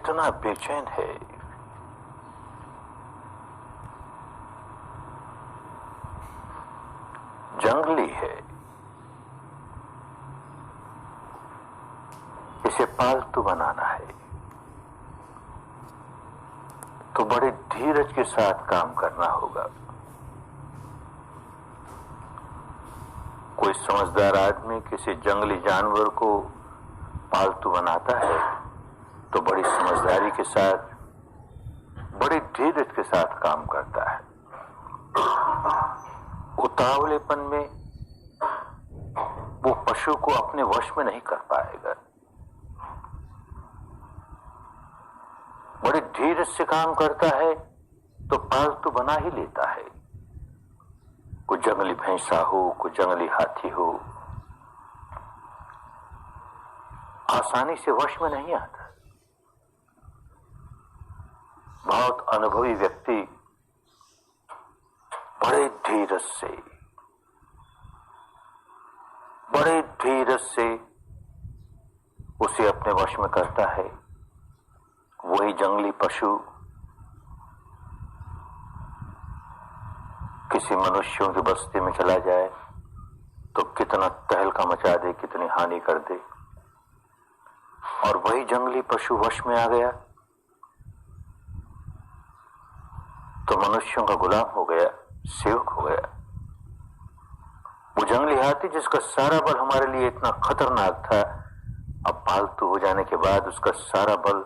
इतना बेचैन है, जंगली है, इसे पालतू बनाना है तो बड़े धीरज के साथ काम करना होगा। कोई समझदार आदमी किसी जंगली जानवर को पालतू बनाता है तो बड़ी समझदारी के साथ, बड़े धीरज के साथ काम करता है। उतावलेपन में वो पशु को अपने वश में नहीं कर पाएगा। बड़े धीरज से काम करता है तो पालतू बना ही लेता है। कोई जंगली भैंसा हो, कोई जंगली हाथी हो, आसानी से वश में नहीं आता। बहुत अनुभवी व्यक्ति बड़े धीरज से उसे अपने वश में करता है। वही जंगली पशु किसी मनुष्यों की बस्ती में चला जाए तो कितना तहलका मचा दे, कितनी हानि कर दे। और वही जंगली पशु वश में आ गया तो मनुष्यों का गुलाम हो गया, सेवक हो गया। वो जंगली हाथी जिसका सारा बल हमारे लिए इतना खतरनाक था, अब पालतू हो जाने के बाद उसका सारा बल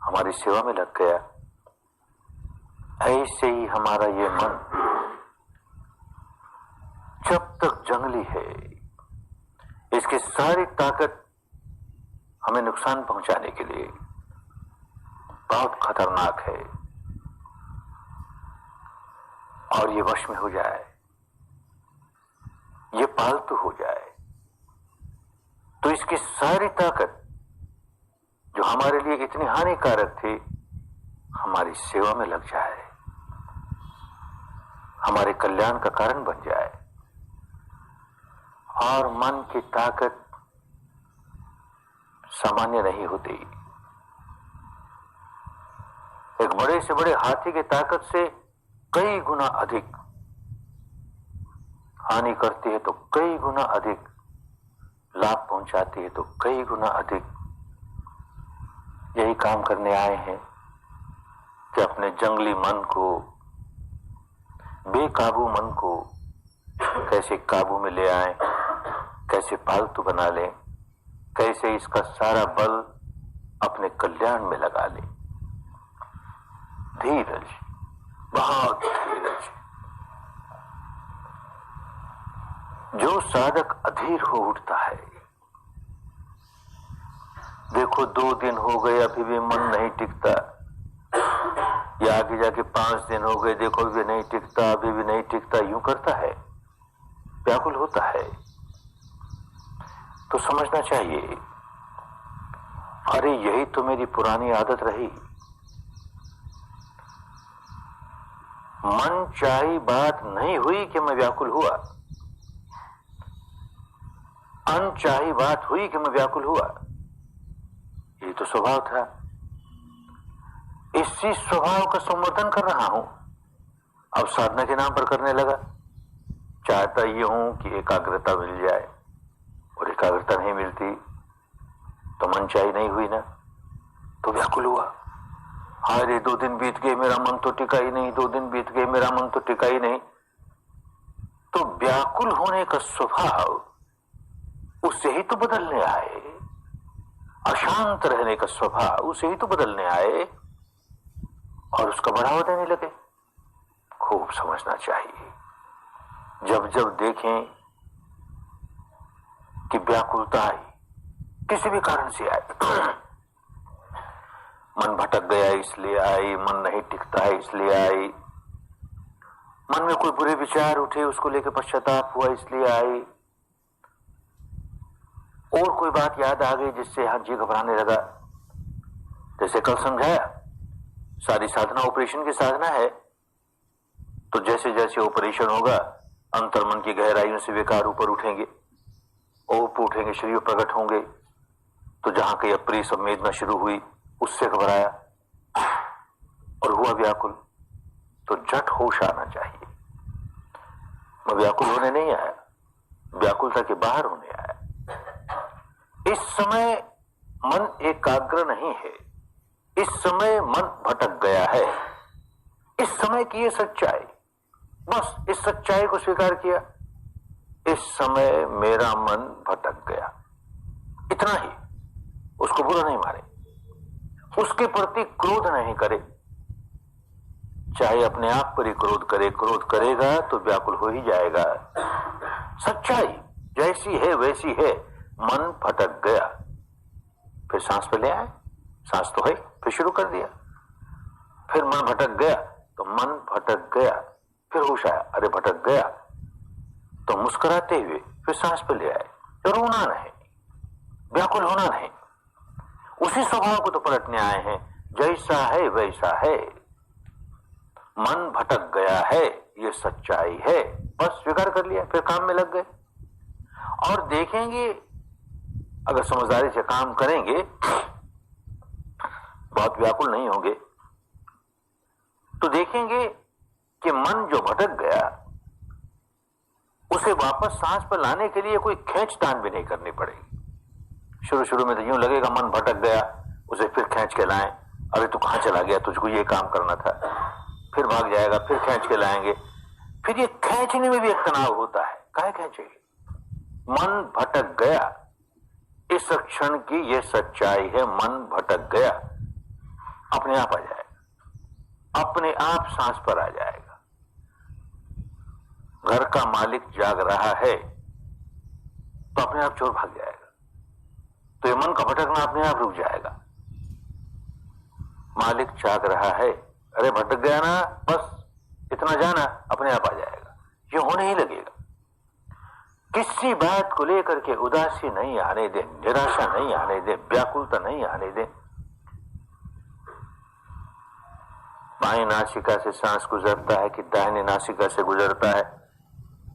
हमारी सेवा में लग गया। ऐसे ही हमारा ये मन जब तक जंगली है, इसकी सारी ताकत हमें नुकसान पहुंचाने के लिए बहुत खतरनाक है। और ये वश में हो जाए, ये पालतू हो जाए तो इसकी सारी ताकत जो हमारे लिए इतनी हानिकारक थी, हमारी सेवा में लग जाए, हमारे कल्याण का कारण बन जाए। और मन की ताकत सामान्य नहीं होती। एक बड़े से बड़े हाथी की ताकत से कई गुना अधिक हानि करती है तो कई गुना अधिक लाभ पहुंचाती है तो कई गुना अधिक। यही काम करने आए हैं कि अपने जंगली मन को, बेकाबू मन को कैसे काबू में ले आए, कैसे पालतू बना लें, कैसे इसका सारा बल अपने कल्याण में लगा लें। धीरज, बहुत धीरज। जो साधक अधीर हो उठता है, देखो 2 दिन हो गए अभी भी मन नहीं टिकता, या आगे जाके 5 दिन हो गए, देखो अभी नहीं टिकता, अभी भी नहीं टिकता, यूं करता है, व्याकुल होता है, तो समझना चाहिए अरे यही तो मेरी पुरानी आदत रही। मन चाही बात नहीं हुई कि मैं व्याकुल हुआ, अनचाही बात हुई कि मैं व्याकुल हुआ। ये तो स्वभाव था, इसी स्वभाव का संवर्धन कर रहा हूं। अब साधना के नाम पर करने लगा। चाहता ये हूं कि एकाग्रता मिल जाए, और एकाग्रता नहीं मिलती तो मनचाही नहीं हुई ना, तो व्याकुल हुआ। अरे 2 दिन बीत गए मेरा मन तो टिका ही नहीं, 2 दिन बीत गए मेरा मन तो टिका ही नहीं। तो व्याकुल होने का स्वभाव उसे ही तो बदलने आए, अशांत रहने का स्वभाव उसे ही तो बदलने आए और उसका बढ़ावा देने लगे। खूब समझना चाहिए। जब जब देखें कि व्याकुलता आई, किसी भी कारण से आई, मन भटक गया इसलिए आई, मन नहीं टिकता है इसलिए आई, मन में कोई बुरे विचार उठे उसको लेकर पश्चाताप हुआ इसलिए आई, और कोई बात याद आ गई जिससे हाँ जी घबराने लगा। जैसे कल समझाया, सारी साधना ऑपरेशन की साधना है, तो जैसे जैसे ऑपरेशन होगा अंतर्मन की गहराइयों से विकार ऊपर उठेंगे, ओप उठेंगे, शरीर प्रकट होंगे। तो जहां कहीं अप्रिय संवेदना शुरू हुई उससे घबराया और हुआ व्याकुल, तो झट होश आना चाहिए। मैं व्याकुल होने नहीं आया, व्याकुलता के बाहर होने आया। इस समय मन एकाग्र नहीं है, इस समय मन भटक गया है। इस समय की ये सच्चाई, बस इस सच्चाई को स्वीकार किया, इस समय मेरा मन भटक गया, इतना ही। उसको बुरा नहीं माने, उसके प्रति क्रोध नहीं करे, चाहे अपने आप पर ही क्रोध करे। क्रोध करेगा तो व्याकुल हो ही जाएगा। सच्चाई जैसी है वैसी है, मन भटक गया। फिर सांस पे ले आए, सांस तो है, फिर शुरू कर दिया। फिर मन भटक गया तो मन भटक गया, फिर होश आया, अरे भटक गया, तो मुस्कुराते हुए फिर सांस पे ले आए। तो रोना नहीं, व्याकुल होना नहीं, उसी स्वभाव को तो पलटने आए हैं, जैसा है वैसा है। मन भटक गया है, ये सच्चाई है, बस स्वीकार कर लिया, फिर काम में लग गए। और देखेंगे, अगर समझदारी से काम करेंगे, बहुत व्याकुल नहीं होंगे, तो देखेंगे कि मन जो भटक गया उसे वापस सांस पर लाने के लिए कोई खींचतान भी नहीं करनी पड़ेगी। शुरू शुरू में तो यूं लगेगा मन भटक गया, उसे फिर खींच के लाएं, अरे तू कहां चला गया, तुझको ये काम करना था, फिर भाग जाएगा, फिर खींच के लाएंगे। फिर ये खींचने में भी एक तनाव होता है, काहे खींचेंगे। मन भटक गया, इस क्षण की ये सच्चाई है, मन भटक गया, अपने आप आ जाएगा, अपने आप सांस पर आ जाएगा। घर का मालिक जाग रहा है तो अपने आप चोर भाग जाएगा, तो ये मन का भटकना अपने आप रुक जाएगा। मालिक जाग रहा है, अरे भटक गया ना, बस इतना जाना, अपने आप आ जाएगा, ये होने ही लगेगा। किसी बात को लेकर के उदासी नहीं आने दे, निराशा नहीं आने दे, व्याकुलता नहीं आने दे। बाएं नासिका से सांस गुजरता है कि दाहिने नासिका से गुजरता है,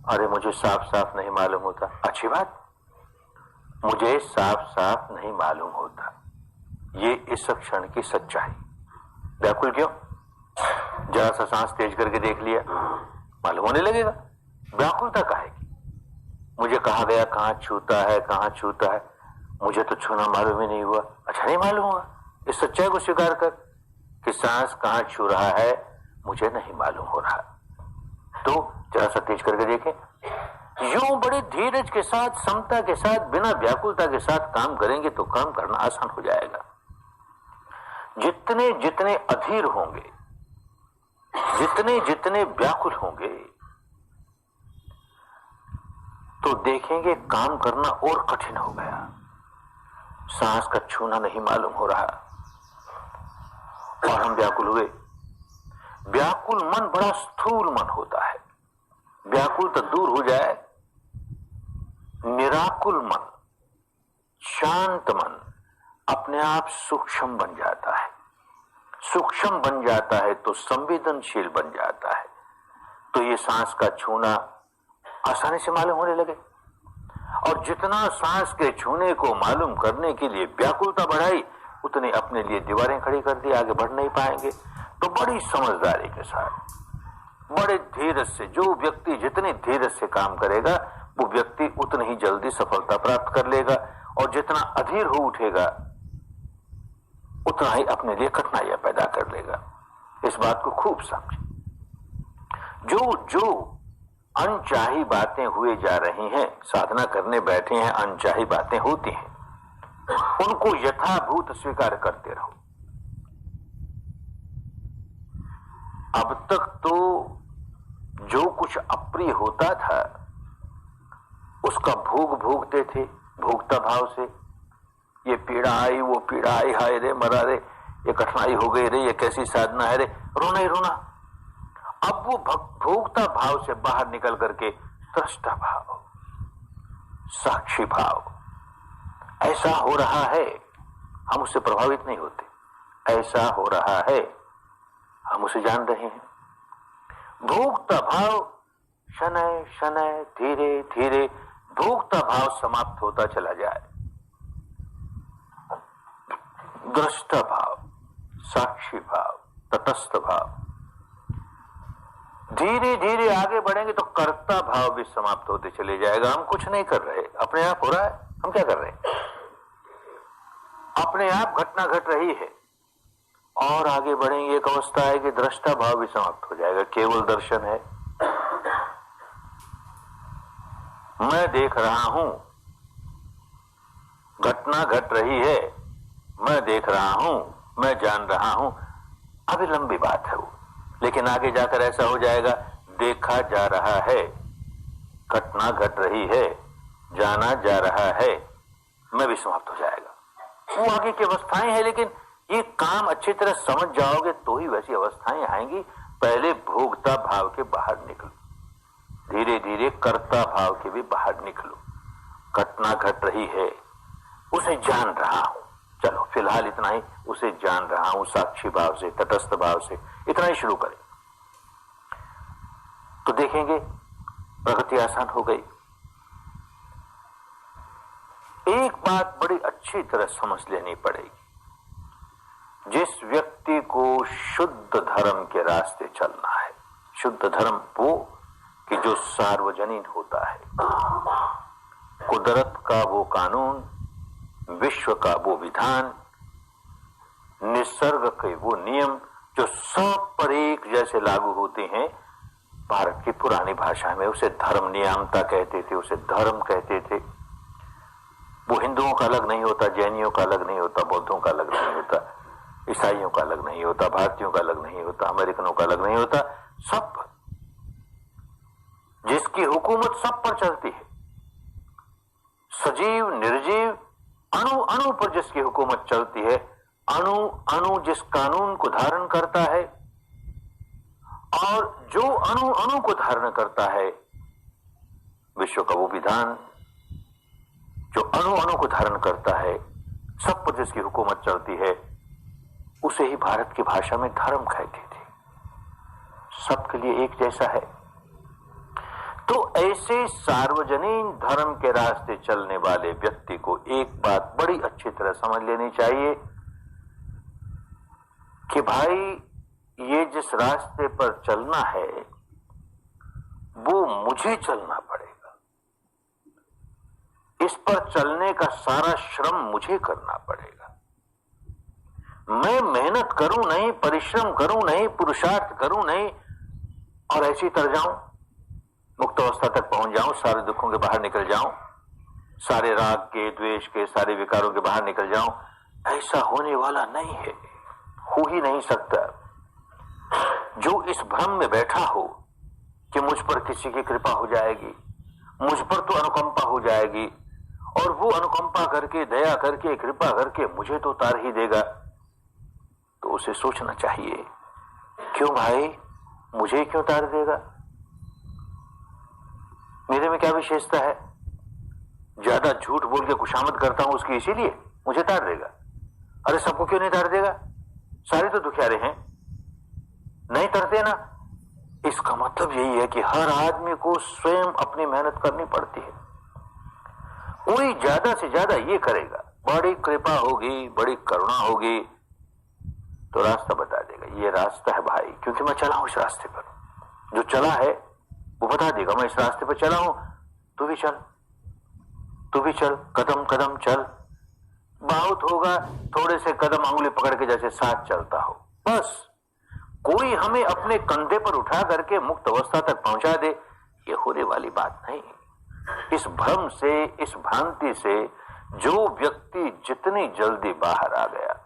अरे मुझे साफ साफ नहीं मालूम होता। अच्छी बात, मुझे साफ साफ नहीं मालूम होता, ये इस क्षण की सच्चाई। व्याकुल क्यों? जरा सा सांस तेज करके देख लिया, मालूम होने लगेगा। व्याकुलता काहे की? मुझे कहा गया कहां छूता है, कहां छूता है, मुझे तो छूना मालूम ही नहीं हुआ। अच्छा, नहीं मालूम हुआ, इस सच्चाई को स्वीकार कर कि सांस कहां छू रहा है मुझे नहीं मालूम हो रहा। तो जरा सा तेज करके देखें। यूं बड़े धीरज के साथ, समता के साथ, बिना व्याकुलता के साथ काम करेंगे तो काम करना आसान हो जाएगा। जितने जितने अधीर होंगे, जितने जितने व्याकुल होंगे, तो देखेंगे काम करना और कठिन हो गया। सांस का छूना नहीं मालूम हो रहा और हम व्याकुल हुए। व्याकुल मन बड़ा स्थूल मन होता है, व्याकुल तो दूर हो जाए, निराकुल मन, शांत मन अपने आप सूक्ष्म बन जाता है। सूक्ष्म बन जाता है तो संवेदनशील बन जाता है, तो ये सांस का छूना आसानी से मालूम होने लगे। और जितना सांस के छूने को मालूम करने के लिए व्याकुलता बढ़ाई, उतने अपने लिए दीवारें खड़ी कर दी, आगे बढ़ नहीं पाएंगे। तो बड़ी समझदारी के साथ, बड़े धीरज से, जो व्यक्ति जितने धीरज से काम करेगा वो व्यक्ति उतनी ही जल्दी सफलता प्राप्त कर लेगा, और जितना अधीर हो उठेगा उतना ही अपने लिए कठिनाइयां पैदा कर लेगा। इस बात को खूब समझे। जो जो अनचाही बातें हुए जा रही हैं, साधना करने बैठे हैं, अनचाही बातें होती हैं, उनको यथाभूत स्वीकार करते रहो। अब तक तो जो कुछ अप्रिय होता था उसका भोग भोगते थे, भोगता भाव से। ये पीड़ा आई, वो पीड़ा आई, हाय रे मरा रे, ये कठिनाई हो गई रे, ये कैसी साधना है रे, रोना ही रोना। अब वो भोगता भाव से बाहर निकल करके दृष्टा भाव, साक्षी भाव, ऐसा हो रहा है, हम उससे प्रभावित नहीं होते, ऐसा हो रहा है, हम उसे जान रहे हैं। भोगता भाव शनय शनय, धीरे धीरे भोगता भाव समाप्त होता चला जाए। दृष्टा भाव, साक्षी भाव, तटस्थ भाव। धीरे धीरे आगे बढ़ेंगे तो कर्ता भाव भी समाप्त होते चले जाएगा। हम कुछ नहीं कर रहे, अपने आप हो रहा है, हम क्या कर रहे हैं? अपने आप घटना घट रही है। और आगे बढ़ेंगे एक अवस्था है कि दृष्टा भाव भी समाप्त हो जाएगा, केवल दर्शन है। मैं देख रहा हूं, घटना घट रही है, मैं देख रहा हूं, मैं जान रहा हूं। अभी लंबी बात है वो, लेकिन आगे जाकर ऐसा हो जाएगा, देखा जा रहा है, घटना घट रही है, जाना जा रहा है, मैं भी समाप्त हो जाएगा। वो आगे की अवस्थाएं हैं, लेकिन ये काम अच्छी तरह समझ जाओगे तो ही वैसी अवस्थाएं आएंगी। पहले भोगता भाव के बाहर निकलो, धीरे धीरे कर्ता भाव के भी बाहर निकलो। घटना घट रही है, उसे जान रहा हूं, चलो फिलहाल इतना ही, उसे जान रहा हूं साक्षी भाव से, तटस्थ भाव से, इतना ही शुरू करें तो देखेंगे प्रगति आसान हो गई। एक बात बड़ी अच्छी तरह समझ लेनी पड़ेगी, जिस व्यक्ति को शुद्ध धर्म के रास्ते चलना है, शुद्ध धर्म वो कि जो सार्वजनीन होता है, कुदरत का वो कानून, विश्व का वो विधान, निसर्ग के वो नियम जो सब पर एक जैसे लागू होते हैं। भारत की पुरानी भाषा में उसे धर्म नियामता कहते थे, उसे धर्म कहते थे। वो हिंदुओं का अलग नहीं होता, जैनियों का अलग नहीं होता, बौद्धों का अलग नहीं होता, ईसाइयों का अलग नहीं होता, भारतीयों का अलग नहीं होता, अमेरिकनों का अलग नहीं होता, सब पर, जिसकी हुकूमत सब पर चलती है, सजीव निर्जीव अणु अणु पर जिसकी हुकूमत चलती है, अणु अणु जिस कानून को धारण करता है, और जो अणु अणु को धारण करता है, विश्व का वो विधान जो अणु अणु को धारण करता है, सब पर जिसकी हुकूमत चलती है, उसे ही भारत की भाषा में धर्म कहते थे। सबके लिए एक जैसा है। तो ऐसे सार्वजनीन धर्म के रास्ते चलने वाले व्यक्ति को एक बात बड़ी अच्छी तरह समझ लेनी चाहिए कि भाई ये जिस रास्ते पर चलना है वो मुझे चलना पड़ेगा, इस पर चलने का सारा श्रम मुझे करना पड़ेगा। मैं मेहनत करूं नहीं, परिश्रम करूं नहीं, पुरुषार्थ करूं नहीं और ऐसी तर जाऊं, मुक्त अवस्था तक पहुंच जाऊं, सारे दुखों के बाहर निकल जाऊं, सारे राग के, द्वेष के, सारे विकारों के बाहर निकल जाऊं, ऐसा होने वाला नहीं है, हो ही नहीं सकता। जो इस भ्रम में बैठा हो कि मुझ पर किसी की कृपा हो जाएगी, मुझ पर तो अनुकंपा हो जाएगी और वो अनुकंपा करके, दया करके, कृपा करके मुझे तो उतार ही देगा, तो उसे सोचना चाहिए, क्यों भाई मुझे क्यों उतार देगा? मेरे में क्या विशेषता है? ज्यादा झूठ बोल के खुशामद करता हूं उसकी, इसीलिए मुझे तार देगा। अरे सबको क्यों नहीं तार देगा? सारे तो दुखियारे हैं, नहीं तरते ना। इसका मतलब यही है कि हर आदमी को स्वयं अपनी मेहनत करनी पड़ती है। कोई ज्यादा से ज्यादा ये करेगा, बड़ी कृपा होगी, बड़ी करुणा होगी तो रास्ता बता देगा, ये रास्ता है भाई, क्योंकि मैं चला हूं इस रास्ते पर। जो चला है वो बता देगा, मैं इस रास्ते पर चला हूं, तू भी चल, तू भी चल, कदम कदम चल। बहुत होगा थोड़े से कदम अंगुली पकड़ के जैसे साथ चलता हो, बस। कोई हमें अपने कंधे पर उठा करके मुक्त अवस्था तक पहुंचा दे, ये होने वाली बात नहीं। इस भ्रम से, इस भ्रांति से जो व्यक्ति जितनी जल्दी बाहर आ गया,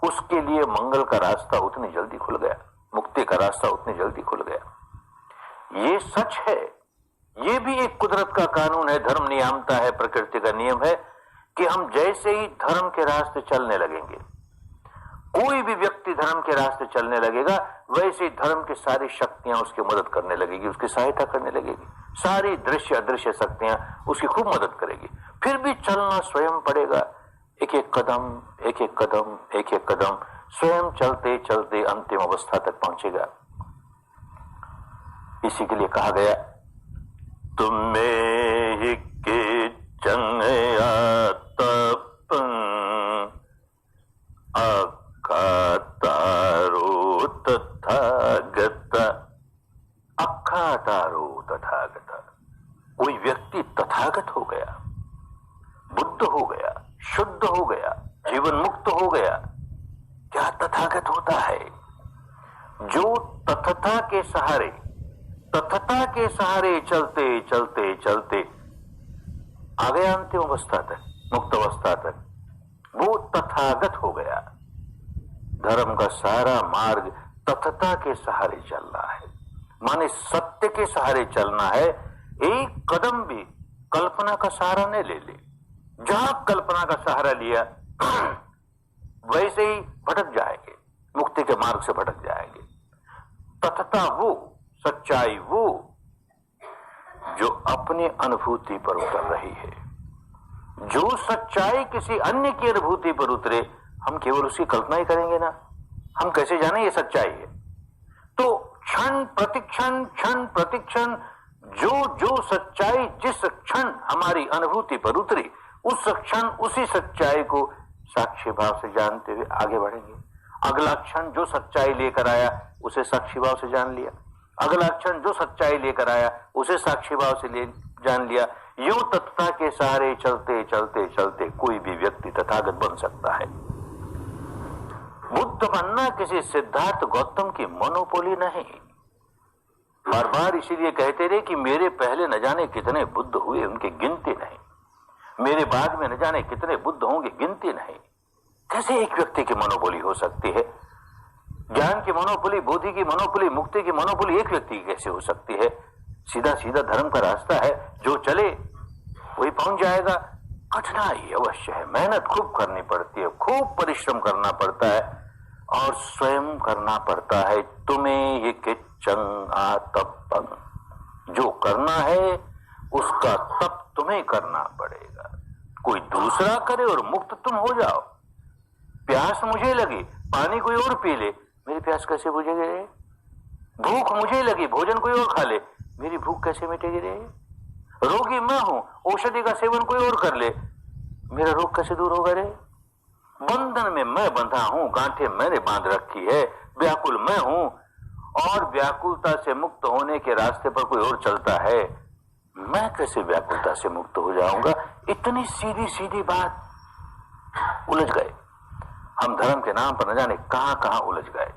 उसके लिए मंगल का रास्ता उतनी जल्दी खुल गया, मुक्ति का रास्ता उतनी जल्दी खुल गया। ये सच है, ये भी एक कुदरत का कानून है, धर्म नियामता है, प्रकृति का नियम है कि हम जैसे ही धर्म के रास्ते चलने लगेंगे, कोई भी व्यक्ति धर्म के रास्ते चलने लगेगा, वैसे ही धर्म की सारी शक्तियां उसकी मदद करने लगेगी, उसकी सहायता करने लगेगी। सारी दृश्य अदृश्य शक्तियां उसकी खूब मदद करेगी। फिर भी चलना स्वयं पड़ेगा, एक एक कदम, एक एक कदम, एक एक कदम, स्वयं चलते चलते अंतिम अवस्था तक पहुंचेगा। इसी के लिए कहा गया, तुम्हें ही के चंगया तप अकाता तथागत, कोई व्यक्ति तथागत हो गया, बुद्ध हो गया, शुद्ध हो गया, जीवन मुक्त हो गया। क्या तथागत होता है? जो तथता के सहारे चलते चलते चलते आ गया अंतिम अवस्था तक, मुक्त अवस्था तक, वो तथागत हो गया। धर्म का सारा मार्ग तथता के सहारे चलना है, माने सत्य के सहारे चलना है। एक कदम भी कल्पना का सहारा नहीं ले ले। जहां कल्पना का सहारा लिया वैसे ही भटक जाएंगे, मुक्ति के मार्ग से भटक जाएंगे। तथता वो, सच्चाई वो जो अपनी अनुभूति पर उतर रही है। जो सच्चाई किसी अन्य की अनुभूति पर उतरे, हम केवल उसकी कल्पना ही करेंगे ना, हम कैसे जाने ये सच्चाई है? तो क्षण प्रतिक्षण जो सच्चाई जिस क्षण हमारी अनुभूति पर उतरी, उस क्षण उसी सच्चाई को साक्षी भाव से जानते हुए आगे बढ़ेंगे। अगला क्षण जो सच्चाई लेकर आया उसे साक्षी भाव से जान लिया, अगला क्षण जो सच्चाई लेकर आया उसे साक्षी भाव से जान लिया। यूं तथता के सहारे चलते चलते चलते कोई भी व्यक्ति तथागत बन सकता है। बुद्ध बनना किसी सिद्धार्थ गौतम की मोनोपोली नहीं। बार बार इसीलिए कहते रहे कि मेरे पहले न जाने कितने बुद्ध हुए, उनकी गिनती नहीं। मेरे बाद में न जाने कितने बुद्ध होंगे, गिनती नहीं। कैसे एक व्यक्ति की मोनोपोली हो सकती है? ज्ञान की मोनोपोली, बोधि की मोनोपोली, मुक्ति की मोनोपोली एक व्यक्ति की कैसे हो सकती है? सीधा सीधा धर्म का रास्ता है, जो चले वही पहुंच जाएगा। कठिनाई अवश्य है, मेहनत खूब करनी पड़ती है, खूब परिश्रम करना पड़ता है और स्वयं करना पड़ता है। तुम्हें ये किच्चंग आतपंग, जो करना है उसका तप तुम्हें करना पड़ेगा। कोई दूसरा करे और मुक्त तुम हो जाओ। प्यास मुझे लगी, पानी कोई और पी ले, मेरी प्यास कैसे बुझेगी रे? भूख मुझे लगी, भोजन कोई और खा ले, मेरी भूख कैसे मिटेगी रे? रोगी मैं हूं, औषधि का सेवन कोई और कर ले, मेरा रोग कैसे दूर होगा रे? बंधन में मैं बंधा हूं, गांठें मैंने बांध रखी है, व्याकुल मैं हूं और व्याकुलता से मुक्त होने के रास्ते पर कोई और चलता है, मैं कैसे व्याकुलता से मुक्त हो जाऊंगा? इतनी सीधी सीधी बात, उलझ गए हम। धर्म के नाम पर न जाने कहां कहां उलझ गए।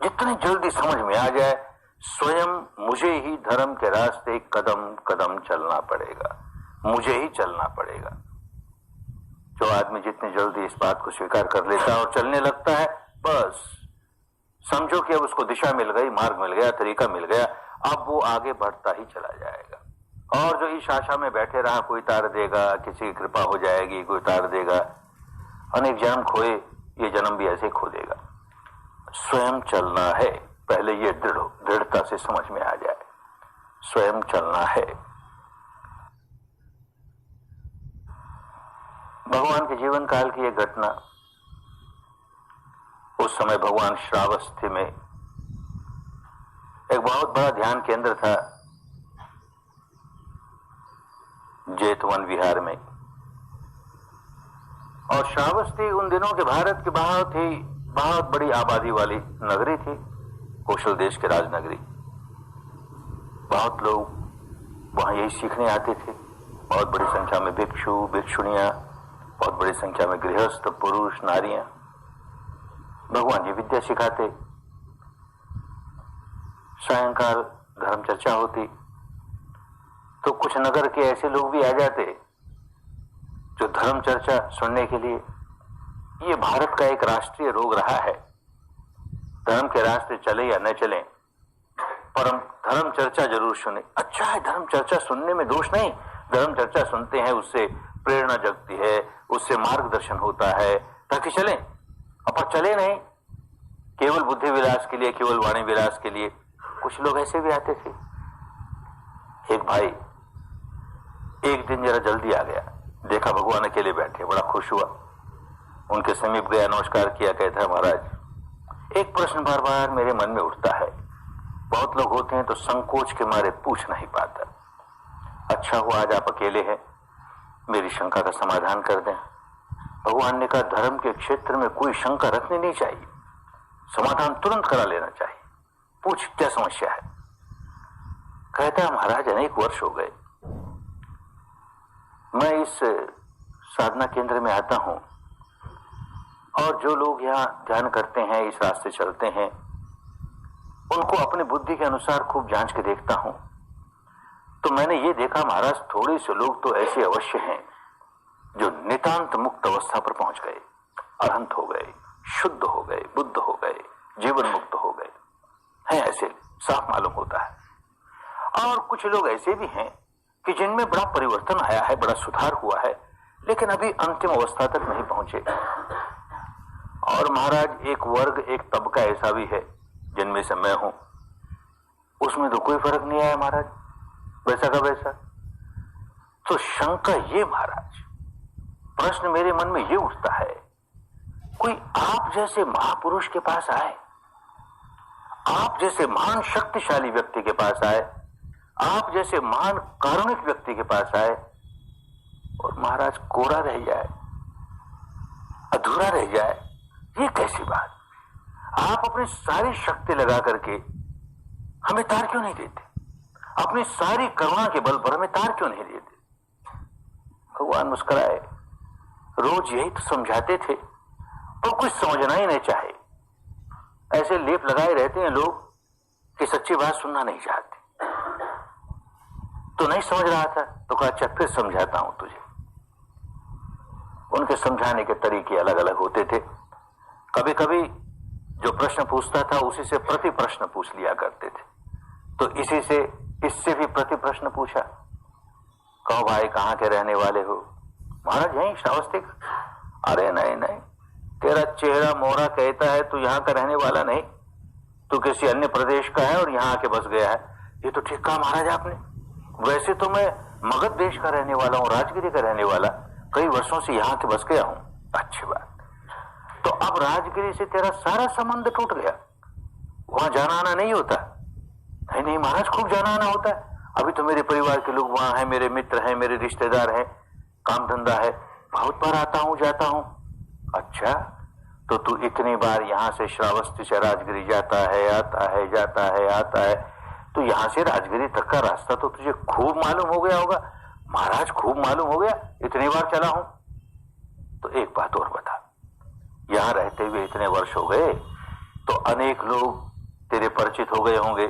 जितनी जल्दी समझ में आ जाए, स्वयं मुझे ही धर्म के रास्ते कदम कदम चलना पड़ेगा, मुझे ही चलना पड़ेगा। जो आदमी जितनी जल्दी इस बात को स्वीकार कर लेता है और चलने लगता है, बस समझो कि अब उसको दिशा मिल गई, मार्ग मिल गया, तरीका मिल गया। अब वो आगे बढ़ता ही चला जाएगा। और जो इस आशा में बैठे रहा कोई तार देगा, किसी की कृपा हो जाएगी, कोई तार देगा, अनेक जन्म खोए, ये जन्म भी ऐसे खो देगा। स्वयं चलना है, पहले ये दृढ़ता से समझ में आ जाए, स्वयं चलना है। भगवान के जीवन काल की एक घटना, उस समय भगवान श्रावस्ती में एक बहुत बड़ा ध्यान केंद्र था, जेतवन विहार में। और श्रावस्ती उन दिनों के भारत की बहुत बड़ी आबादी वाली नगरी थी, कौशल देश की राजनगरी। बहुत लोग वहां यही सीखने आते थे। बहुत बड़ी संख्या में भिक्षु भिक्षुणियां, बहुत बड़ी संख्या में गृहस्थ पुरुष नारियां। भगवान जी विद्या सिखाते। सायंकाल धर्म चर्चा होती तो कुछ नगर के ऐसे लोग भी आ जाते जो धर्म चर्चा सुनने के लिए। ये भारत का एक राष्ट्रीय रोग रहा है, धर्म के रास्ते चले या न चले, पर हम धर्म चर्चा जरूर सुने। अच्छा है, धर्म चर्चा सुनने में दोष नहीं। धर्म चर्चा सुनते हैं, उससे प्रेरणा जगती है, उससे मार्गदर्शन होता है, ताकि चलें। अब चले नहीं केवल बुद्धि विलास के लिए, केवल वाणी विलास के लिए। कुछ लोग ऐसे भी आते थे। एक भाई एक दिन जरा जल्दी आ गया, देखा भगवान अकेले बैठे, बड़ा खुश हुआ, उनके समीप गया, नमस्कार किया, कहता है महाराज एक प्रश्न बार बार मेरे मन में उठता है। बहुत लोग होते हैं तो संकोच के मारे पूछ नहीं पाता। अच्छा हुआ आज आप अकेले हैं, मेरी शंका का समाधान कर दें। भगवान ने कहा धर्म के क्षेत्र में कोई शंका रखनी नहीं चाहिए, समाधान तुरंत करा लेना चाहिए। पूछ क्या समस्या है? कहता है महाराज अनेक वर्ष हो गए मैं इस साधना केंद्र में आता हूं और जो लोग यहाँ ध्यान करते हैं, इस रास्ते चलते हैं, उनको अपनी बुद्धि के अनुसार खूब जांच के देखता हूं। तो मैंने ये देखा महाराज, थोड़े से लोग तो ऐसे अवश्य हैं जो नितांत मुक्त अवस्था पर पहुंच गए, अरहंत हो गए, शुद्ध हो गए, बुद्ध हो गए, जीवन मुक्त हो गए हैं, ऐसे साफ मालूम होता है। और कुछ लोग ऐसे भी हैं कि जिनमें बड़ा परिवर्तन आया है, बड़ा सुधार हुआ है, लेकिन अभी अंतिम अवस्था तक नहीं पहुंचे। और महाराज एक वर्ग, एक तबका ऐसा भी है जिनमें से मैं हूं, उसमें तो कोई फर्क नहीं आया महाराज, वैसा का वैसा। तो शंका ये महाराज, प्रश्न मेरे मन में ये उठता है, कोई आप जैसे महापुरुष के पास आए, आप जैसे महान शक्तिशाली व्यक्ति के पास आए, आप जैसे महान कारुणिक व्यक्ति के पास आए, और महाराज कोरा रह जाए, अधूरा रह जाए, ये कैसी बात? आप अपनी सारी शक्ति लगा करके हमें तार क्यों नहीं देते? अपनी सारी करुणा के बल पर हमें तार क्यों नहीं देते? भगवान मुस्कुराए, रोज यही तो समझाते थे, पर कुछ समझना ही नहीं चाहे। ऐसे लेप लगाए रहते हैं लोग कि सच्ची बात सुनना नहीं चाहते। तो नहीं समझ रहा था तो कहा अच्छा फिर समझाता हूं तुझे। उनके समझाने के तरीके अलग अलग होते थे। कभी कभी जो प्रश्न पूछता था उसी से प्रति प्रश्न पूछ लिया करते थे। तो इसी से इससे भी प्रति प्रश्न पूछा, कहो भाई कहां के रहने वाले हो? महाराज यहीं श्रावस्ती। अरे नहीं नहीं, तेरा चेहरा मोहरा कहता है तू यहाँ का रहने वाला नहीं, तू किसी अन्य प्रदेश का है और यहाँ आके बस गया है। ये तो ठीक कहा महाराज आपने, वैसे तो मैं मगध देश का रहने वाला हूँ, राजगिरी का रहने वाला, कई वर्षों से यहाँ के बस गया हूँ। अच्छी बात। तो अब राजगिरी से तेरा सारा संबंध टूट गया, वहां जाना आना नहीं होता? नहीं नहीं महाराज, खूब जाना आना होता है। अभी तो मेरे परिवार के लोग वहां हैं, मेरे मित्र हैं, मेरे रिश्तेदार हैं, काम धंधा है, बहुत बार आता हूं जाता हूं। अच्छा, तो तू इतनी बार यहां से श्रावस्ती से राजगिरी जाता है, आता है, जाता है, आता है, तो यहां से राजगिरी तक का रास्ता तो तुझे खूब मालूम हो गया होगा। महाराज खूब मालूम हो गया, इतनी बार चला हूं। तो एक बात और बता, यहां रहते हुए इतने वर्ष हो गए तो अनेक लोग तेरे परिचित हो गए होंगे।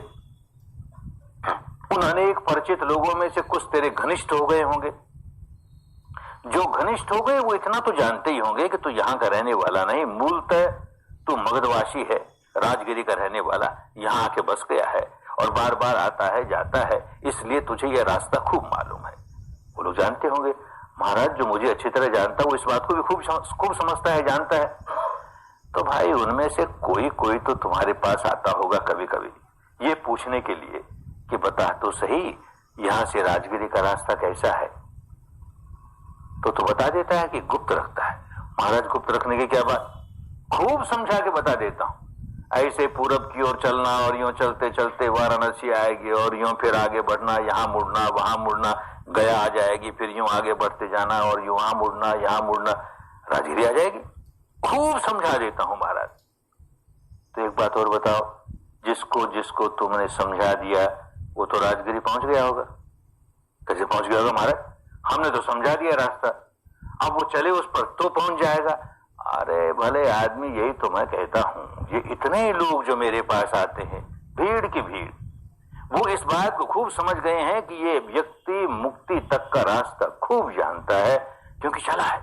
उन अनेक परिचित लोगों में से कुछ तेरे घनिष्ठ हो गए होंगे। जो घनिष्ठ हो गए वो इतना तो जानते ही होंगे कि तू यहां का रहने वाला नहीं, मूलतः तू मगधवासी है, राजगिरी का रहने वाला, यहां आके बस गया है और बार बार आता है जाता है, इसलिए तुझे यह रास्ता खूब मालूम है। वो लोग जानते होंगे। महाराज जो मुझे अच्छी तरह जानता है वो इस बात को भी खूब समझता है, जानता है। तो भाई उनमें से कोई कोई तो तुम्हारे पास आता होगा कभी कभी ये पूछने के लिए कि बता तो सही यहां से राजगिरी का रास्ता कैसा है। तो बता देता है कि गुप्त रखता है। महाराज गुप्त रखने की क्या बात, खूब समझा के बता देता हूं। ऐसे पूरब की ओर चलना और यूं चलते चलते वाराणसी आएगी और यूं फिर आगे बढ़ना, यहां मुड़ना, वहां मुड़ना, गया आ जाएगी, फिर यूं आगे बढ़ते जाना और यूं वहां मुड़ना, यहां मुड़ना, राजगिरी आ जाएगी। खूब समझा देता हूं महाराज। तो एक बात और बताओ, जिसको जिसको तुमने समझा दिया वो तो राजगिरी पहुंच गया होगा। कैसे पहुंच गया होगा महाराज? हमने तो समझा दिया रास्ता, अब वो चले उस पर तो पहुंच जाएगा। अरे भले आदमी, यही तो मैं कहता हूं, ये इतने लोग जो मेरे पास आते हैं, भीड़ की भीड़, वो इस बात को खूब समझ गए हैं कि ये व्यक्ति मुक्ति तक का रास्ता खूब जानता है, क्योंकि चला है,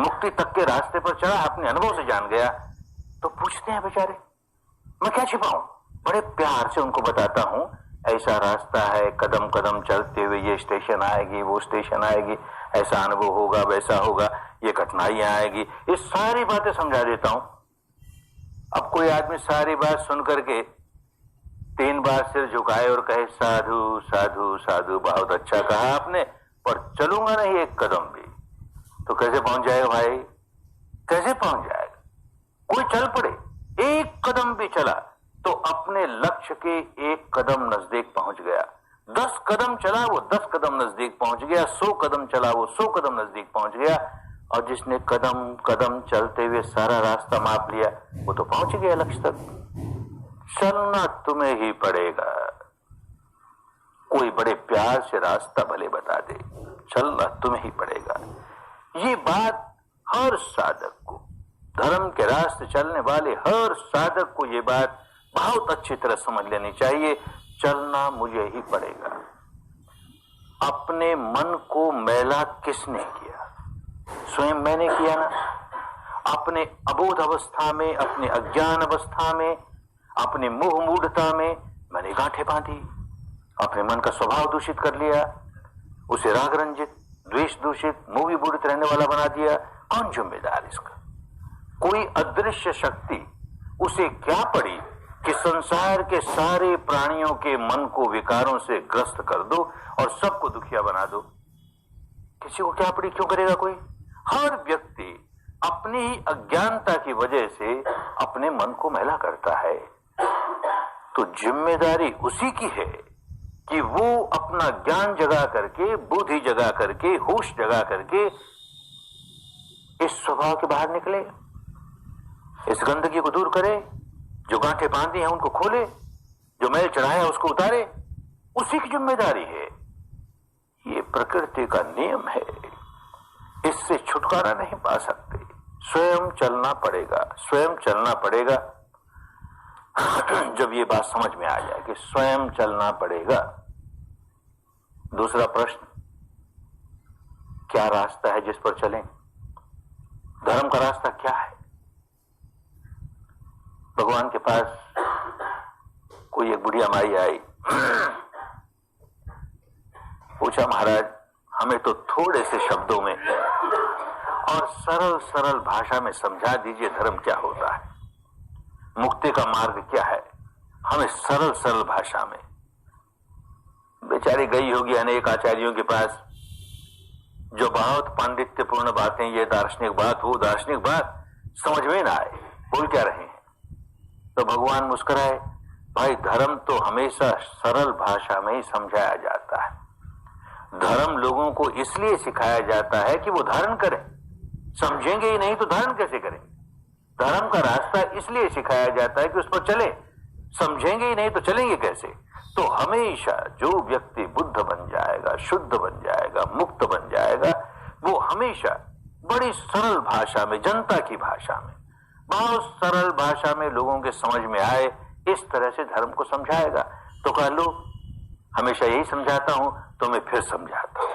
मुक्ति तक के रास्ते पर चला, अपने अनुभव से जान गया। तो पूछते हैं बेचारे, मैं क्या छिपाऊं, बड़े प्यार से उनको बताता हूं ऐसा रास्ता है, कदम कदम चलते हुए ये स्टेशन आएगी, वो स्टेशन आएगी, ऐसा अनुभव होगा, वैसा होगा, ये कठिनाइयां आएगी, ये सारी बातें समझा देता हूं। अब कोई आदमी सारी बात सुन करके 3 बार सिर झुकाए और कहे साधु साधु साधु, बहुत अच्छा कहा आपने, पर चलूंगा नहीं एक कदम भी, तो कैसे पहुंच जाएगा भाई? कैसे पहुंच जाएगा? कोई चल पड़े, एक कदम भी चला तो अपने लक्ष्य के एक कदम नजदीक पहुंच गया। 10 कदम चला वो 10 कदम नजदीक पहुंच गया, 100 कदम चला वो 100 कदम नजदीक पहुंच गया। और जिसने कदम कदम चलते हुए सारा रास्ता माप लिया वो तो पहुंच गया लक्ष्य तक। चलना तुम्हें ही पड़ेगा, कोई बड़े प्यार से रास्ता भले बता दे, चलना तुम्हें ही पड़ेगा। ये बात हर साधक को, धर्म के रास्ते चलने वाले हर साधक को ये बात बहुत अच्छी तरह समझ लेनी चाहिए, चलना मुझे ही पड़ेगा। अपने मन को मैला किसने किया? स्वयं मैंने किया ना। अपने अबोध अवस्था में, अपने अज्ञान अवस्था में, अपने मोह मूढ़ता में मैंने गांठें बांधी, अपने मन का स्वभाव दूषित कर लिया, उसे राग रंजित, द्वेष दूषित, मोह विमूढ़ित रहने वाला बना दिया। कौन जिम्मेदार इसका? कोई अदृश्य शक्ति उसे क्या पड़ी कि संसार के सारे प्राणियों के मन को विकारों से ग्रस्त कर दो और सबको दुखिया बना दो। किसी को क्या पड़ी? क्यों करेगा कोई? हर व्यक्ति अपनी ही अज्ञानता की वजह से अपने मन को मैला करता है। तो जिम्मेदारी उसी की है कि वो अपना ज्ञान जगा करके, बुद्धि जगा करके, होश जगा करके इस स्वभाव के बाहर निकले, इस गंदगी को दूर करे, जो गांठें बांधी हैं उनको खोले, जो मैल चढ़ाया है उसको उतारे। उसी की जिम्मेदारी है। ये प्रकृति का नियम है, इससे छुटकारा नहीं पा सकते। स्वयं चलना पड़ेगा, स्वयं चलना पड़ेगा। जब ये बात समझ में आ जाए कि स्वयं चलना पड़ेगा। दूसरा प्रश्न, क्या रास्ता है जिस पर चलें? धर्म का रास्ता क्या है? भगवान के पास कोई एक बुढ़िया माई आई, पूछा, महाराज हमें तो थोड़े से शब्दों में और सरल सरल भाषा में समझा दीजिए धर्म क्या होता है, मुक्ति का मार्ग क्या है, हमें सरल सरल भाषा में। बेचारी गई होगी अनेक आचार्यों के पास, जो बहुत पांडित्यपूर्ण बातें, ये दार्शनिक बात, वो दार्शनिक बात, समझ में ना आए, बोल क्या रहे हैं। तो भगवान मुस्कुराए, भाई धर्म तो हमेशा सरल भाषा में ही समझाया जाता है। धर्म लोगों को इसलिए सिखाया जाता है कि वो धारण करें। समझेंगे ही नहीं तो धारण कैसे करेंगे? धर्म का रास्ता इसलिए सिखाया जाता है कि उस पर चले। समझेंगे ही नहीं तो चलेंगे कैसे? तो हमेशा जो व्यक्ति बुद्ध बन जाएगा, शुद्ध बन जाएगा, मुक्त बन जाएगा, वो हमेशा बड़ी सरल भाषा में, जनता की भाषा में, बहुत सरल भाषा में लोगों के समझ में आए, इस तरह से धर्म को समझाएगा। तो कह लो हमेशा यही समझाता हूं, तो मैं फिर समझाता हूं।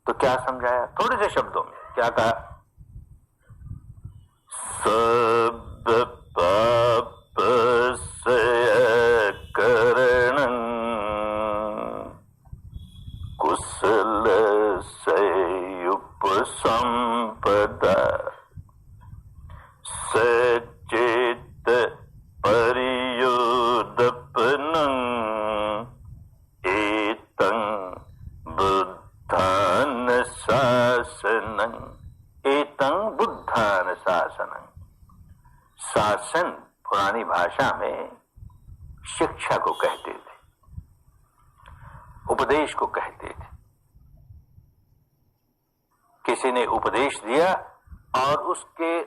तो क्या समझाया? थोड़े से शब्दों में क्या कहा? सब पाप से करणं कुशल से उपसंपदा सचेत परियोदपनं एतं बुद्धान शासनं। एतं बुद्धान शासनं। शासन पुरानी भाषा में शिक्षा को कहते थे, उपदेश को कहते थे। किसी ने उपदेश दिया और उसके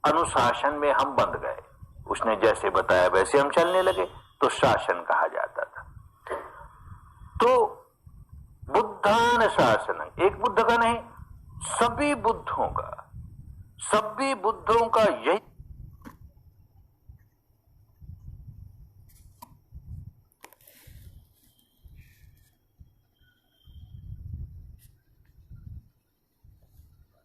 अनुशासन में हम बंध गए, उसने जैसे बताया वैसे हम चलने लगे, तो शासन कहा जाता था। तो बुद्धान शासन, एक बुद्ध का नहीं, सभी बुद्धों का, सभी बुद्धों का यही